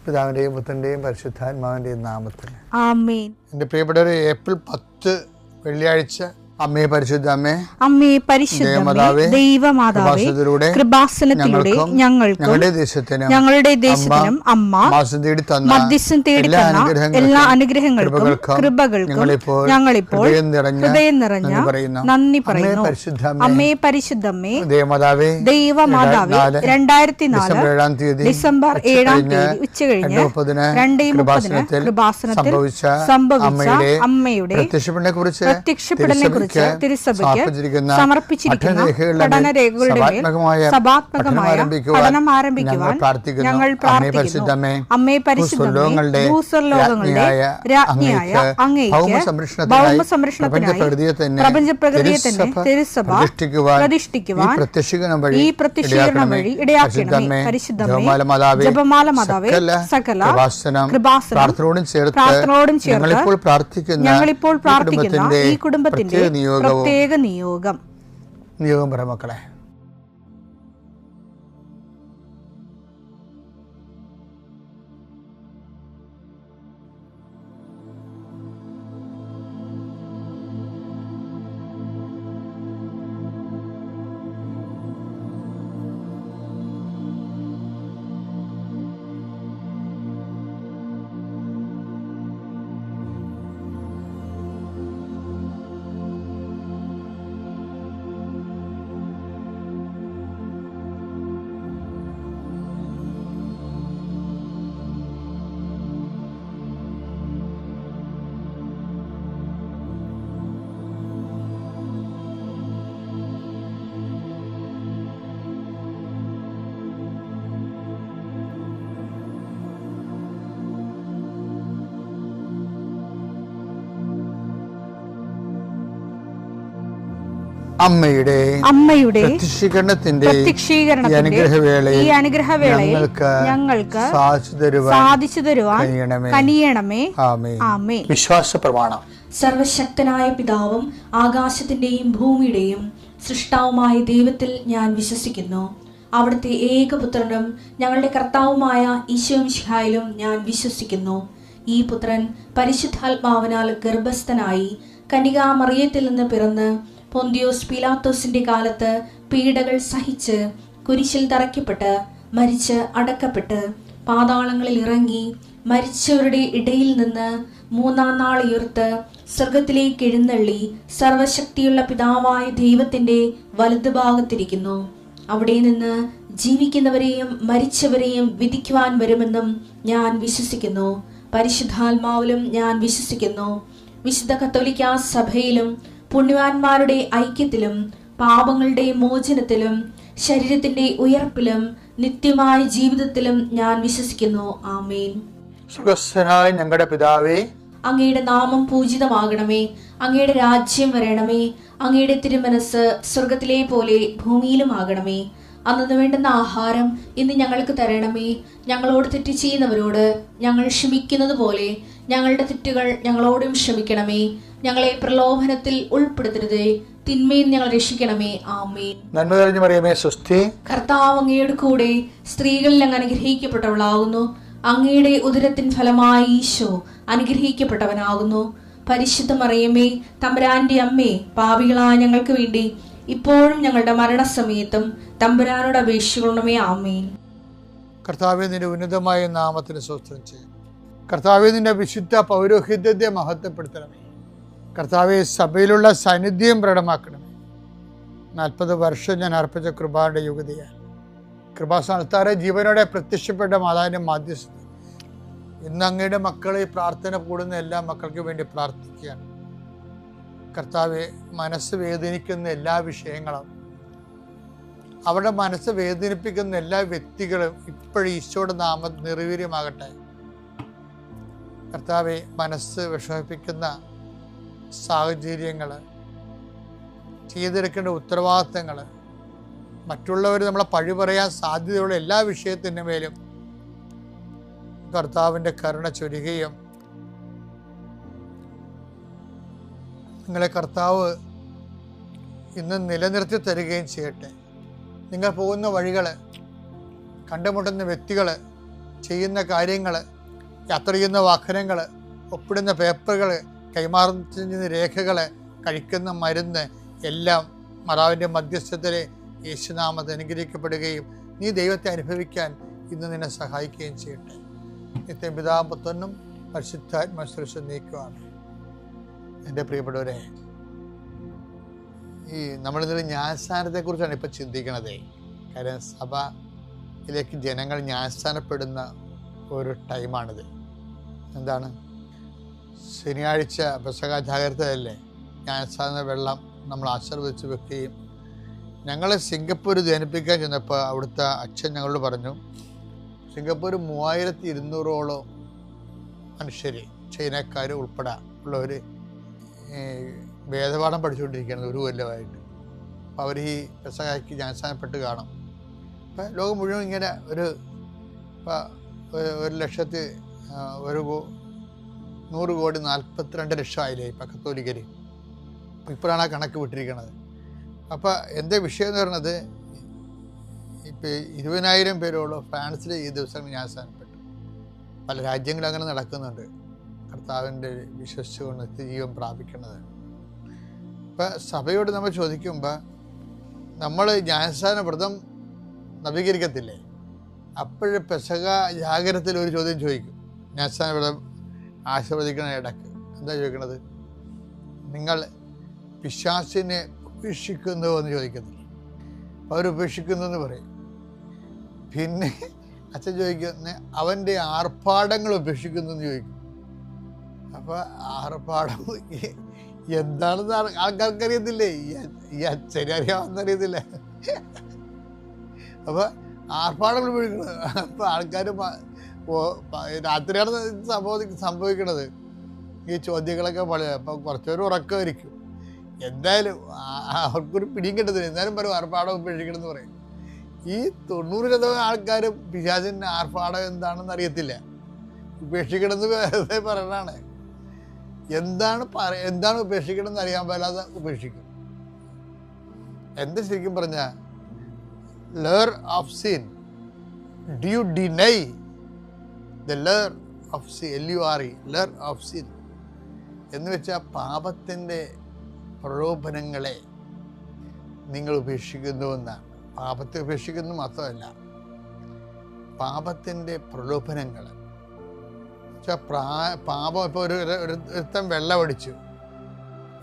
പിതാവിൻ്റെയും പുത്രൻ്റെയും പരിശുദ്ധാത്മാവിൻ്റെയും നാമത്തിൽ ആമേൻ. എൻ്റെ പ്രിയപ്പെട്ടവരെ, ഏപ്രിൽ 10 വെള്ളിയാഴ്ച, അമ്മേ പരിശുദ്ധ അമ്മേ, അമ്മേ പരിശുദ്ധ ദൈവമാതാവേ, കൃപാസനത്തിലൂടെ ഞങ്ങൾക്കും ഞങ്ങളുടെ ദേശത്തിനും അമ്മ മധ്യസ്ഥം തേടി തന്ന എല്ലാ അനുഗ്രഹങ്ങൾക്കും കൃപകൾക്കും ഞങ്ങളിപ്പോൾ ഹൃദയം നിറഞ്ഞ നന്ദി പറയുന്നു. അമ്മേ പരിശുദ്ധമ്മേ ദൈവമാതാവേ, 2004 ഡിസംബർ 7 ഉച്ചകഴിഞ്ഞ് 2:30 കൃപാസനത്തിൽ സംഭവിച്ച അമ്മയുടെ പ്രത്യക്ഷപ്പെടലിനെ കുറിച്ച് തിരുസഭയ്ക്ക് സമർപ്പിച്ചിരിക്കുന്ന പഠനരേഖകളുടെ മേൽ സഭാത്മകമായ പഠനം ആരംഭിക്കുവാൻ ഞങ്ങൾ പ്രാർത്ഥിക്കുന്നു. അമ്മേ പരിശുദ്ധമേ, ഭൂസ്വർലോകങ്ങളുടെ രാജ്ഞിയായ അങ്ങേയ്ക്ക് ഭൗമസംരക്ഷണത്തിനായി പ്രപഞ്ചപ്രകൃതിയെ തന്നെ തിരുസഭ പ്രതിഷ്ഠിക്കുവാൻ ഈ പ്രത്യക്ഷീകരണം വഴി ഇടയാക്കണമേ. പരിശുദ്ധമേ, ജപമാല മാതാവേ, സകല കൃപാസനം പ്രാർത്ഥനയോടും ചേർത്ത് ഞങ്ങളിപ്പോൾ പ്രാർത്ഥിക്കുന്ന ഈ കുടുംബത്തിന്റെ പ്രത്യേക നിയോഗം പറ മക്കളെ. അമ്മയുടെ പ്രത്യക്ഷീകരണത്തിന്റെ ഈ അനുഗ്രഹവേളയിൽ ഞങ്ങൾക്ക് സാധിച്ചു തരുവാൻ കനിയണമേ. ആമേൻ. വിശ്വാസ പ്രമാണം. സർവശക്തനായ പിതാവും ആകാശത്തിന്റെയും ഭൂമിയുടെയും സൃഷ്ടാവുമായ ദൈവത്തിൽ ഞാൻ വിശ്വസിക്കുന്നു. അവിടുത്തെ ഏകപുത്രനും ഞങ്ങളുടെ കർത്താവുമായ ഈശോമിശിഹായിലും ഞാൻ വിശ്വസിക്കുന്നു. ഈ പുത്രൻ പരിശുദ്ധാത്മാവിനാൽ ഗർഭസ്ഥനായി കന്യകാമറിയത്തിൽ നിന്ന് പിറന്ന് പൊന്തിയോസ് പീലാത്തോസിന്റെ കാലത്ത് പീഡകൾ സഹിച്ച് കുരിശിൽ തറയ്ക്കപ്പെട്ട് മരിച്ച് അടക്കപ്പെട്ട് പാതാളങ്ങളിൽ ഇറങ്ങി മരിച്ചവരുടെ ഇടയിൽ നിന്ന് 3-ാം നാൾ ഉയർത്ത് സ്വർഗത്തിലേക്ക് എഴുന്നള്ളി സർവശക്തിയുള്ള പിതാവായ ദൈവത്തിന്റെ വലതുഭാഗത്തിരിക്കുന്നു. അവിടെ നിന്ന് ജീവിക്കുന്നവരെയും മരിച്ചവരെയും വിധിക്കുവാൻ വരുമെന്നും ഞാൻ വിശ്വസിക്കുന്നു. പരിശുദ്ധാത്മാവിലും ഞാൻ വിശ്വസിക്കുന്നു. വിശുദ്ധ കത്തോലിക്കാ സഭയിലും പുണ്യവാന്മാരുടെ ഐക്യത്തിലും പാപങ്ങളുടെ മോചനത്തിലും ശരീരത്തിന്റെ ഉയർപ്പിലും നിത്യമായ ജീവിതത്തിലും ഞാൻ വിശ്വസിക്കുന്നു. ആമേൻ. സ്വർഗ്ഗസ്ഥനായ ഞങ്ങളുടെ പിതാവേ, അങ്ങയുടെ നാമം പൂജിതമാകണമേ. അങ്ങയുടെ രാജ്യം വരണമേ. അങ്ങയുടെ തിരുമനസ് സ്വർഗത്തിലെ പോലെ ഭൂമിയിലും ആകണമേ. അന്നു വേണ്ടുന്ന ആഹാരം ഇന്ന് ഞങ്ങൾക്ക് തരണമേ. ഞങ്ങളോട് തെറ്റ് ചെയ്യുന്നവരോട് ഞങ്ങൾ ക്ഷമിക്കുന്നത് പോലെ ഞങ്ങളുടെ തെറ്റുകൾ ഞങ്ങളോടും ക്ഷമിക്കണമേ. ഞങ്ങളെ പ്രലോഭനത്തിൽ ഉൾപ്പെടുത്തരുതേ, തിന്മയിൽ ഞങ്ങൾ രക്ഷിക്കണമേ. ആമേൻ. നന്മ നിറഞ്ഞ മറിയമേ, സ്വസ്തി. കർത്താവ് അങ്ങയുടെ കൂടെ സ്ത്രീകളിൽ അങ്ങ് അനുഗ്രഹിക്കപ്പെട്ടവളാകുന്നു. അങ്ങയുടെ ഉദരത്തിൻ ഫലമായി ഈശോ അനുഗ്രഹിക്കപ്പെട്ടവനാകുന്നു. പരിശുദ്ധ മറിയമേ, തമ്പുരാന്റെ അമ്മേ, പാപികളായ ഞങ്ങൾക്ക് വേണ്ടി ഇപ്പോഴും ഞങ്ങളുടെ മരണസമയത്തും തമ്പുരാനോട് അപേക്ഷിക്കണമേ. ആമേൻ. കർത്താവേ, നിന്റെ ഉന്നതമായ നാമത്തിന് സ്തോത്രം ചെയ്യും. കർത്താവേ, നിന്റെ വിശുദ്ധ പൗരോഹിത്യത്തെ മഹത്വപ്പെടുത്തണമേ. കർത്താവെ, സഭയിലുള്ള സാന്നിധ്യം പ്രകടമാക്കണമേ. 40 വർഷം ഞാൻ അർപ്പിച്ച കൃപാന്റെ യുഗതിയാണ്. കൃപാസ്ഥാനത്താറെ ജീവനോടെ പ്രത്യക്ഷപ്പെട്ട മാതാവിന്റെ മാധ്യസ്ഥത ഇന്ന് അങ്ങയുടെ മക്കളെ പ്രാർത്ഥന കൂടുന്ന എല്ലാ മക്കൾക്ക് വേണ്ടി പ്രാർത്ഥിക്കുകയാണ്. കർത്താവെ, മനസ്സ് വേദനിക്കുന്ന എല്ലാ വിഷയങ്ങളും, അവരുടെ മനസ്സ് വേദനിപ്പിക്കുന്ന എല്ലാ വ്യക്തികളും ഇപ്പോഴും ഈശോയുടെ നാമം നിർവീര്യമാകട്ടെ. കർത്താവെ, മനസ്സ് വിഷമിപ്പിക്കുന്ന സാഹചര്യങ്ങൾ, ചെയ്തെടുക്കേണ്ട ഉത്തരവാദിത്തങ്ങൾ, മറ്റുള്ളവർ നമ്മളെ പഴി പറയാൻ സാധ്യതയുള്ള എല്ലാ വിഷയത്തിൻ്റെ മേലും കർത്താവിൻ്റെ കരുണ ചൊരികയും നിങ്ങളെ കർത്താവ് ഇന്ന് നിലനിർത്തി തരികയും ചെയ്യട്ടെ. നിങ്ങൾ പോകുന്ന വഴികൾ, കണ്ടുമുട്ടുന്ന വ്യക്തികൾ, ചെയ്യുന്ന കാര്യങ്ങൾ, യാത്ര ചെയ്യുന്ന വാഹനങ്ങൾ, ഒപ്പിടുന്ന പേപ്പറുകൾ, കൈമാറുന്ന രേഖകൾ, കഴിക്കുന്ന മരുന്ന് എല്ലാം മാതാവിൻ്റെ മധ്യസ്ഥതയിൽ യേശുനാമത്തിൽ അനുഗ്രഹിക്കപ്പെടുകയും നീ ദൈവത്തെ അനുഭവിക്കാൻ ഇന്ന് നിന്നെ സഹായിക്കുകയും ചെയ്യട്ടെ. നിത്യം പിതാവും പുത്രനും പരിശുദ്ധാത്മാശ്രേഷ്ഠ നീക്കുവാണ്. എൻ്റെ പ്രിയപ്പെട്ടവരെ, ഈ നമ്മളിന്നൊരു ന്യായസ്ഥാനത്തെക്കുറിച്ചാണ് ഇപ്പം ചിന്തിക്കണത്. കാര്യം സഭയിലേക്ക് ജനങ്ങൾ ന്യായസ്ഥാനപ്പെടുന്ന ഒരു ടൈമാണിത്. എന്താണ്? ശനിയാഴ്ച പെസഹ ജാഗ്രതയല്ലേ, ന്യായസ്ഥാന വെള്ളം നമ്മൾ ആശീർവദിച്ച് വെക്കുകയും ഞങ്ങൾ സിംഗപ്പൂർ ധ്യാനിപ്പിക്കാൻ ചെന്നപ്പോൾ അവിടുത്തെ അച്ഛൻ ഞങ്ങളോട് പറഞ്ഞു, സിംഗപ്പൂർ 3200ഓളം മനുഷ്യർ, ചൈനക്കാർ ഉൾപ്പെടെ ഉള്ളവർ വേദപാഠം പഠിച്ചുകൊണ്ടിരിക്കുകയാണ് ഒരു കൊല്ലമായിട്ട്. അപ്പോൾ അവർ ഈ പെസഹയ്ക്ക് ജ്ഞാനസ്ഥാനപ്പെട്ട് കാണും. ഇപ്പം ലോകം മുഴുവൻ ഇങ്ങനെ ഒരു 1,142,42 ആയില്ലേ ഇപ്പം കത്തോലിക്കർ. ഇപ്പോഴാണ് ആ കണക്ക് വിട്ടിരിക്കുന്നത്. അപ്പോൾ എൻ്റെ വിഷയം എന്ന് പറയുന്നത്, ഇപ്പോൾ 20,000 പേരോളം ഫ്രാൻസിൽ ഈ ദിവസങ്ങൾ ജ്ഞാനസ്ഥാനപ്പെട്ടു. പല രാജ്യങ്ങളും അങ്ങനെ നടക്കുന്നുണ്ട്, കർത്താവിൻ്റെ വിശ്വസിച്ചുകൊണ്ട് നിത്യജീവൻ പ്രാപിക്കുന്നത്. ഇപ്പം സഭയോട് നമ്മൾ ചോദിക്കുമ്പോൾ, നമ്മൾ ജ്ഞാനസ്ഥാന വ്രതം നവീകരിക്കത്തില്ലേ, അപ്പോഴ് പെസഹ ജാഗരത്തിൽ ഒരു ചോദ്യം ചോദിക്കും. ജ്ഞാനസ്ഥാന വ്രതം ആശീർവദിക്കണ ഇടക്ക് എന്താ ചോദിക്കണത്? നിങ്ങൾ പിശാചിനെ ഉപേക്ഷിക്കുന്നു എന്ന് ചോദിക്കത്തില്ല. അവരുപേക്ഷിക്കുന്നു എന്ന് പറയും. പിന്നെ അച്ഛൻ ചോദിക്കുന്ന അവൻ്റെ ആർഭാടങ്ങൾ ഉപേക്ഷിക്കുന്നു എന്ന് ചോദിക്കും. അപ്പോൾ ആർഭാടം എന്താണെന്ന് ആൾക്കാർക്കറിയത്തില്ലേ? ഈ അച്ഛനെ അറിയാമെന്നറിയത്തില്ല. അപ്പോൾ ആർഭാടങ്ങൾ ഉപയോഗിക്കുന്നത്. അപ്പോൾ ആൾക്കാർ രാത്രിയാണ് സംഭവിക്കണത്. ഈ ചോദ്യങ്ങളൊക്കെ വളരെ അപ്പം കുറച്ചൊരു ഉറക്കമായിരിക്കും. എന്തായാലും അവർക്കൊരു പിടിയും കിട്ടത്തില്ല. എന്നാലും പറയും ആർഭാടം ഉപേക്ഷിക്കണമെന്ന് പറയും. ഈ 90% ആൾക്കാരും പിശാചിൻ്റെ ആർഭാടം എന്താണെന്ന് അറിയത്തില്ല. ഉപേക്ഷിക്കണമെന്ന് വെറുതെ പറയണതാണ്. എന്താണ് ഉപേക്ഷിക്കണമെന്ന് അറിയാൻ പാടില്ലാതെ ഉപേക്ഷിക്കും. എന്താ ശരിക്കും പറഞ്ഞാൽ lure of sin, do you deny the lure of sin, LURE, lure of sin എന്ന് വെച്ചാൽ പാപത്തിൻ്റെ പ്രലോഭനങ്ങളെ നിങ്ങൾ ഉപേക്ഷിക്കുന്നു എന്നാണ്. പാപത്തെ ഉപേക്ഷിക്കുന്നു മാത്രമല്ല, പാപത്തിൻ്റെ പ്രലോഭനങ്ങൾ വെച്ചാൽ പാപം. ഇപ്പോൾ ഒരുത്തൻ വെള്ളം അടിച്ചു,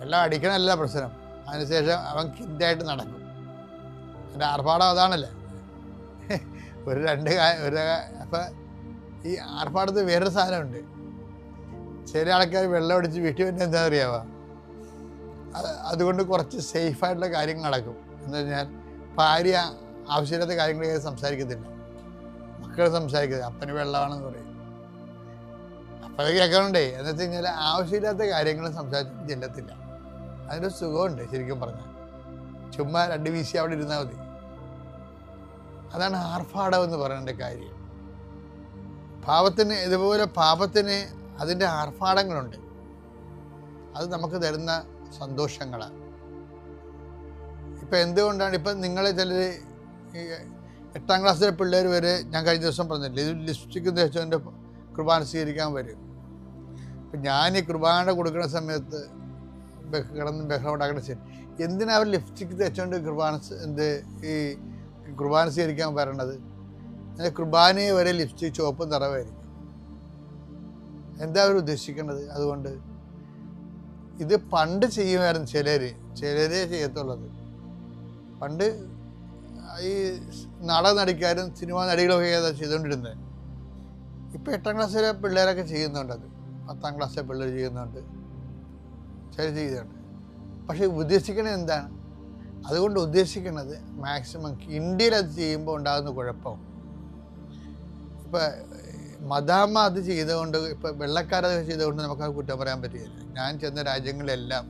വെള്ളം അടിക്കണമല്ല പ്രശ്നം, അതിനുശേഷം അവൻ കിൻഡായിട്ട് നടക്കും. എൻ്റെ ആർഭാടം അതാണല്ലേ. അപ്പം ഈ ആർഭാടത്തിൽ വേറൊരു സാധനമുണ്ട്. ചില ആൾക്കാർ വെള്ളം അടിച്ച് വീട്ടിൽ വന്നെ എന്താ അറിയാവാ, അതുകൊണ്ട് കുറച്ച് സേഫായിട്ടുള്ള കാര്യങ്ങൾ നടക്കും. എന്ന് പറഞ്ഞാൽ ഭാര്യ ആവശ്യമില്ലാത്ത കാര്യങ്ങളൊക്കെ സംസാരിക്കത്തില്ല, മക്കൾ സംസാരിക്കത്തില്ല, അപ്പന് വെള്ളമാണെന്ന് പറയും. അപ്പം അത് കേൾക്കണുണ്ടേ. എന്ന് വെച്ച് കഴിഞ്ഞാൽ ആവശ്യമില്ലാത്ത കാര്യങ്ങൾ സംസാരിച്ച് ചെല്ലത്തില്ല. അതിൻ്റെ സുഖമുണ്ട് ശരിക്കും പറഞ്ഞാൽ. ചുമ്മാ 2 വീശി അവിടെ ഇരുന്നാൽ മതി. അതാണ് ആർഭാടം എന്ന് പറയേണ്ട കാര്യം. ഇതുപോലെ പാപത്തിന് അതിൻ്റെ ആർഭാടങ്ങളുണ്ട്. അത് നമുക്ക് തരുന്ന സന്തോഷങ്ങളാണ്. ഇപ്പം എന്തുകൊണ്ടാണ് ഇപ്പം നിങ്ങളെ ചിലർ 8ാം ക്ലാസ്സിലെ പിള്ളേർ വരെ, ഞാൻ കഴിഞ്ഞ ദിവസം പറഞ്ഞില്ലേ, ഇത് ലിപ്സ്റ്റിക്ക് തേച്ചവൻ്റെ കുർബാന സ്വീകരിക്കാൻ വരും. ഇപ്പം ഞാൻ ഈ കുർബാന കൊടുക്കുന്ന സമയത്ത് കിടന്ന് ബഹളം ഉണ്ടാക്കുന്ന ശരി, എന്തിനാണ് അവർ ലിപ്സ്റ്റിക്ക് തേച്ചുകൊണ്ട് ഈ കുർബാന സ്വീകരിക്കാൻ വരണത്? കുർബാനയെ വരെ ലിപ്സ്റ്റിക് ചുവപ്പും നിറവായിരിക്കും. എന്താ അവർ ഉദ്ദേശിക്കുന്നത്? അതുകൊണ്ട് ഇത് പണ്ട് ചെയ്യുമായിരുന്നു ചിലരേ ചെയ്യത്തുള്ളത്. പണ്ട് ഈ നാടക നടിക്കാരും സിനിമാ നടികളൊക്കെ ഏതാ ചെയ്തുകൊണ്ടിരുന്നത്. ഇപ്പം 8ാം ക്ലാസ്സിലെ പിള്ളേരൊക്കെ ചെയ്യുന്നുണ്ട്, അത് 10ാം ക്ലാസ്സിലെ പിള്ളേർ ചെയ്യുന്നുണ്ട്, ചില ചെയ്യുന്നുണ്ട്. പക്ഷേ ഉദ്ദേശിക്കണത് എന്താണ്? അതുകൊണ്ട് ഉദ്ദേശിക്കുന്നത് മാക്സിമം ഇന്ത്യയിൽ അത് ചെയ്യുമ്പോൾ ഉണ്ടാകുന്ന കുഴപ്പം. ഇപ്പം മദാമ അത് ചെയ്തുകൊണ്ട്, ഇപ്പം വെള്ളക്കാരത് ചെയ്തുകൊണ്ട് നമുക്കത് കുറ്റം പറയാൻ പറ്റുകയില്ല. ഞാൻ ചെന്ന രാജ്യങ്ങളിലെല്ലാം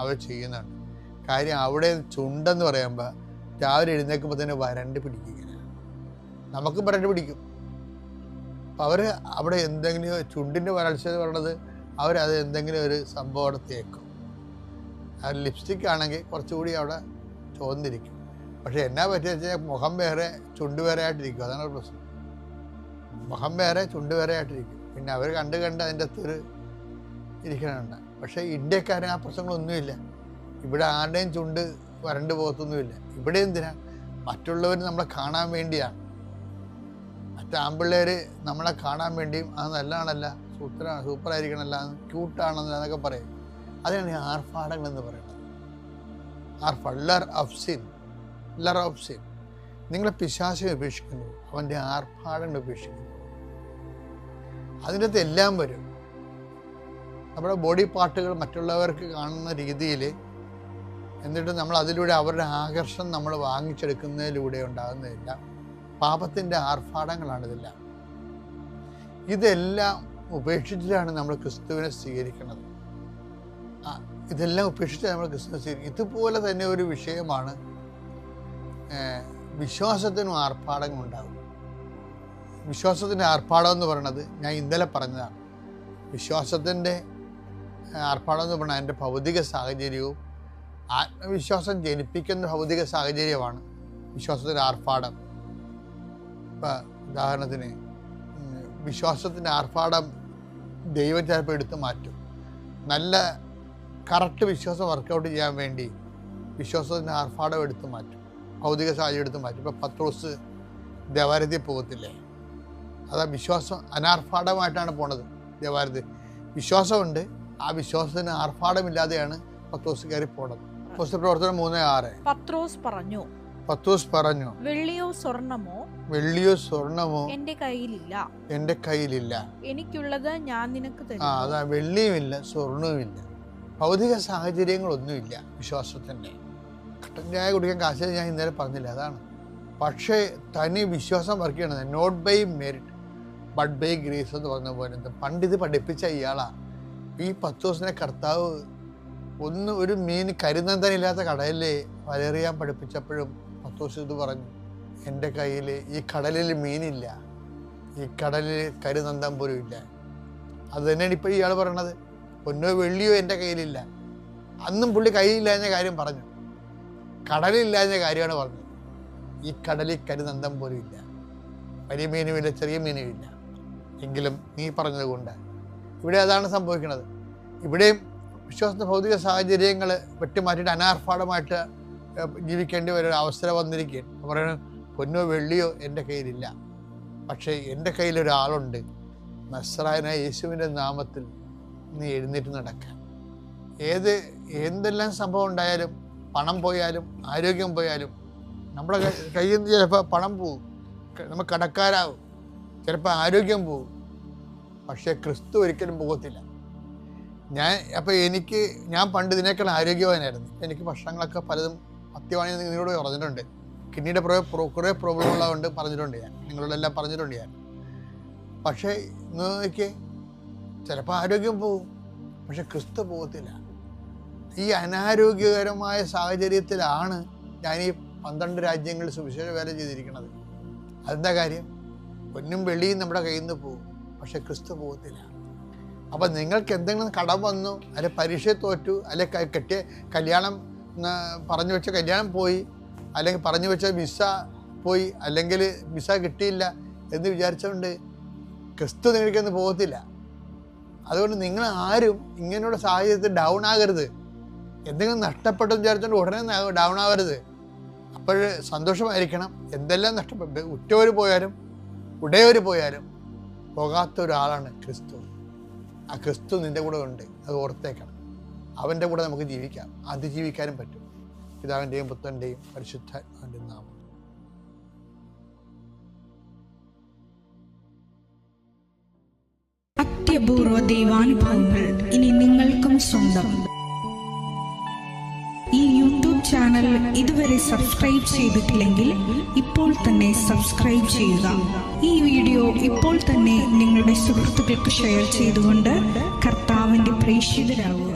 അവർ ചെയ്യുന്നുണ്ട്. കാര്യം അവിടെ ചുണ്ടെന്ന് പറയുമ്പോൾ രാവിലെ എഴുന്നേൽക്കുമ്പോൾ തന്നെ വരണ്ട് പിടിക്കുക. നമുക്ക് വരണ്ട് പിടിക്കും. അപ്പം അവർ അവിടെ എന്തെങ്കിലും ചുണ്ടിൻ്റെ വരൾച്ച എന്ന് പറയുന്നത് അവരത് എന്തെങ്കിലും ഒരു സംഭവം അവിടെ തേക്കും. അത് ലിപ്സ്റ്റിക് ആണെങ്കിൽ കുറച്ചുകൂടി അവിടെ ചോന്നിരിക്കും. പക്ഷെ എന്നാ പറ്റിയ വെച്ചാൽ മുഖം വേറെ ചുണ്ട് വേറെ ആയിട്ടിരിക്കും. അതാണ് പ്രശ്നം. മുഖം വേറെ ചുണ്ട് വേറെ ആയിട്ടിരിക്കും. പിന്നെ അവർ കണ്ട് അതിൻ്റെ അകത്തൊരു ഇരിക്കണുണ്ട്. പക്ഷേ ഇന്ത്യക്കാരൻ ആ പ്രശ്നങ്ങളൊന്നുമില്ല. ഇവിടെ ആരുടെയും ചുണ്ട് വരണ്ട് പോകത്തൊന്നുമില്ല. ഇവിടെ എന്തിനാ? മറ്റുള്ളവർ നമ്മളെ കാണാൻ വേണ്ടിയാണ്. മറ്റേ ആൺപിള്ളേർ നമ്മളെ കാണാൻ വേണ്ടിയും അത് നല്ലതാണല്ല, സൂപ്പറായിരിക്കണമല്ല, ക്യൂട്ടാണെന്നല്ല എന്നൊക്കെ പറയും. അതാണ് ഈ ആർഭാടങ്ങളെന്ന് പറയുന്നത്. ലർ ഓഫ് സിൻ. നിങ്ങളെ പിശാചിനെ ഉപേക്ഷിക്കുന്നു, അവൻ്റെ ആർഭാടങ്ങൾ ഉപേക്ഷിക്കുന്നു. അതിൻ്റെ അകത്ത് എല്ലാം വരും. നമ്മുടെ ബോഡി പാർട്ടുകൾ മറ്റുള്ളവർക്ക് കാണുന്ന രീതിയിൽ, എന്നിട്ട് നമ്മൾ അതിലൂടെ അവരുടെ ആകർഷണം നമ്മൾ വാങ്ങിച്ചെടുക്കുന്നതിലൂടെ ഉണ്ടാകുന്നതെല്ലാം പാപത്തിൻ്റെ ആർഭാടങ്ങളാണിതെല്ലാം. ഇതെല്ലാം ഉപേക്ഷിച്ചിട്ടാണ് നമ്മൾ ക്രിസ്തുവിനെ സ്വീകരിക്കുന്നത്. ഇതെല്ലാം ഉപേക്ഷിച്ച് നമ്മൾ ക്രിസ്തുവിനെ സ്വീകരിക്കും. ഇതുപോലെ തന്നെ ഒരു വിഷയമാണ് വിശ്വാസത്തിനും ആർഭാടങ്ങളുണ്ടാകും. വിശ്വാസത്തിൻ്റെ ആർഭാടം എന്ന് പറയുന്നത് ഞാൻ ഇന്നലെ പറഞ്ഞതാണ്. വിശ്വാസത്തിൻ്റെ ആർഭാടം എന്ന് പറഞ്ഞാൽ എൻ്റെ ഭൗതിക സാഹചര്യവും ആത്മവിശ്വാസം ജനിപ്പിക്കുന്ന ഭൗതിക സാഹചര്യമാണ് വിശ്വാസത്തിൻ്റെ ആർഭാടം. ഇപ്പം ഉദാഹരണത്തിന് വിശ്വാസത്തിൻ്റെ ആർഭാടം ദൈവം ചിലപ്പോൾ എടുത്തു മാറ്റും. നല്ല കറക്റ്റ് വിശ്വാസം വർക്കൗട്ട് ചെയ്യാൻ വേണ്ടി വിശ്വാസത്തിൻ്റെ ആർഭാടം എടുത്തു മാറ്റും, ഭൗതിക സാഹചര്യം എടുത്തു മാറ്റും. ഇപ്പം പത്രോസ് ദേവാലയത്തിൽ പോകത്തില്ലേ? അതാ വിശ്വാസം അനാർഭാടമായിട്ടാണ് പോണത്. ദേവാലയത്തിൽ വിശ്വാസമുണ്ട്, ആ വിശ്വാസത്തിന് ആർഭാടമില്ലാതെയാണ് പത്രോസ് കയറി പോണത്. പ്രവർത്തനം 3:6. പത്രോസ് പറഞ്ഞു, വെള്ളിയോ സ്വർണമോ എന്റെ കയ്യിലില്ല, എനിക്കുള്ളത് ഞാൻ നിനക്ക് തരും. അതാ, വെള്ളിയുമില്ല, സ്വർണവുമില്ല, ഭൗതിക സാഹചര്യങ്ങളൊന്നുമില്ല. വിശ്വാസത്തിൻ്റെ കട്ടൻ ചായ കുടിക്കാൻ കാശ് ഞാൻ ഇന്നലെ പറഞ്ഞില്ല, അതാണ്. പക്ഷേ തനി വിശ്വാസം വർക്ക് ചെയ്യണത് not by merit but by grace എന്ന് പറഞ്ഞ പോലെ. പണ്ടിത് പഠിപ്പിച്ച ഇയാളാ ഈ പത്രോസിനെ കർത്താവ് ഒരു മീൻ കരുനന്തനില്ലാത്ത കടലിൽ വലറിയാൻ പഠിപ്പിച്ചപ്പോഴും പത്രോസ് ഇത് പറഞ്ഞു, എൻ്റെ കയ്യിൽ ഈ കടലിൽ മീനില്ല, ഈ കടലിൽ കരുനന്തം പോലും ഇല്ല. അത് തന്നെയാണ് ഇപ്പോൾ ഇയാൾ പറയണത്. പൊന്നോ വെള്ളിയോ എൻ്റെ കയ്യിലില്ല. അന്നും പുള്ളി കയ്യിലില്ലാഞ്ഞ കാര്യം പറഞ്ഞു, കടലില്ലാഞ്ഞ കാര്യമാണ് പറഞ്ഞത്. ഈ കടലിൽ കരുനന്തം പോലും ഇല്ല, വലിയ മീനുമില്ല, ചെറിയ മീനുമില്ല. എങ്കിലും നീ പറഞ്ഞത് കൊണ്ട് ഇവിടെ അതാണ് സംഭവിക്കുന്നത്. ഇവിടെയും വിശ്വാസത്തെ ഭൗതിക സാഹചര്യങ്ങൾ വെട്ടിമാറ്റിയിട്ട് അനാർഭാടമായിട്ട് ജീവിക്കേണ്ടി ഒരു അവസരം വന്നിരിക്കുകയാണ്. പറയുന്നത് പൊന്നോ വെള്ളിയോ എൻ്റെ കയ്യിലില്ല, പക്ഷേ എൻ്റെ കയ്യിലൊരാളുണ്ട്, നസ്രായനായ യേശുവിൻ്റെ നാമത്തിൽ നീ എഴുന്നേറ്റ് നടക്കാൻ. എന്തെല്ലാം സംഭവം ഉണ്ടായാലും, പണം പോയാലും ആരോഗ്യം പോയാലും, നമ്മുടെ കയ്യിൽ നിന്ന് ചിലപ്പോൾ പണം പോവും, നമ്മൾ കടക്കാരാവും, ചിലപ്പോൾ ആരോഗ്യം പോവും, പക്ഷേ ക്രിസ്തു ഒരിക്കലും പോകത്തില്ല. ഞാൻ പണ്ട് ഇതിനേക്കാൾ ആരോഗ്യവാനായിരുന്നു. എനിക്ക് ഭക്ഷണങ്ങളൊക്കെ പലതും അത്യവാണി നിങ്ങളോട് പറഞ്ഞിട്ടുണ്ട്. കിഡ്നിയുടെ കുറേ പ്രോബ്ലം ഉള്ളതുകൊണ്ട് പറഞ്ഞിട്ടുണ്ട് ഞാൻ, നിങ്ങളോടെല്ലാം പറഞ്ഞിട്ടുണ്ട് ഞാൻ. പക്ഷേ നോക്കിയേ, ചിലപ്പോൾ ആരോഗ്യം പോവും, പക്ഷെ ക്രിസ്തു പോകത്തില്ല. ഈ അനാരോഗ്യകരമായ സാഹചര്യത്തിലാണ് ഞാൻ ഈ 12 രാജ്യങ്ങളിൽ സുവിശേഷ വേല ചെയ്തിരിക്കുന്നത്. അതെന്താ കാര്യം? പൊന്നും വെള്ളിയും നമ്മുടെ കയ്യിൽ നിന്ന് പോകും, പക്ഷെ ക്രിസ്തു പോകത്തില്ല. അപ്പം നിങ്ങൾക്ക് എന്തെങ്കിലും കടം വന്നു, അല്ലെ പരീക്ഷ തോറ്റു, അല്ലെ കെട്ടിയ കല്യാണം പറഞ്ഞു വെച്ച കല്യാണം പോയി, അല്ലെങ്കിൽ പറഞ്ഞു വെച്ച വിസ പോയി, അല്ലെങ്കിൽ വിസ കിട്ടിയില്ല എന്ന് വിചാരിച്ചുകൊണ്ട് ക്രിസ്തു നിങ്ങൾക്കൊന്ന് പോകത്തില്ല. അതുകൊണ്ട് നിങ്ങൾ ആരും ഇങ്ങനെയുള്ള സാഹചര്യത്തിൽ ഡൗൺ ആകരുത്. എന്തെങ്കിലും നഷ്ടപ്പെട്ടെന്ന് വിചാരിച്ചുകൊണ്ട് ഉടനെ ഡൗൺ ആവരുത്. അപ്പോൾ സന്തോഷമായിരിക്കണം. എന്തെല്ലാം നഷ്ടപ്പെട്ടു, ഉറ്റവർ പോയാലും ഉടയവർ പോയാലും പോകാത്ത ഒരാളാണ് ക്രിസ്തു. ആ ക്രിസ്തു നിൻ്റെ കൂടെ ഉണ്ട്, അത് ഓർത്തേക്കണം. അവൻ്റെ കൂടെ നമുക്ക് ജീവിക്കാം, അതിജീവിക്കാനും പറ്റും. പിതാവിൻ്റെയും പുത്രൻ്റെയും പരിശുദ്ധാത്മാവിൻ്റെയും നാമം. അത്യപൂർവ ദൈവാനുഭവങ്ങൾ ഇനി നിങ്ങൾക്കും സ്വന്തം. ഈ യൂട്യൂബ് ചാനൽ ഇതുവരെ സബ്സ്ക്രൈബ് ചെയ്തിട്ടില്ലെങ്കിൽ ഇപ്പോൾ തന്നെ സബ്സ്ക്രൈബ് ചെയ്യുക. ഈ വീഡിയോ ഇപ്പോൾ തന്നെ നിങ്ങളുടെ സുഹൃത്തുക്കൾക്ക് ഷെയർ ചെയ്തുകൊണ്ട് കർത്താവിൻ്റെ പ്രേക്ഷിതരാകുക.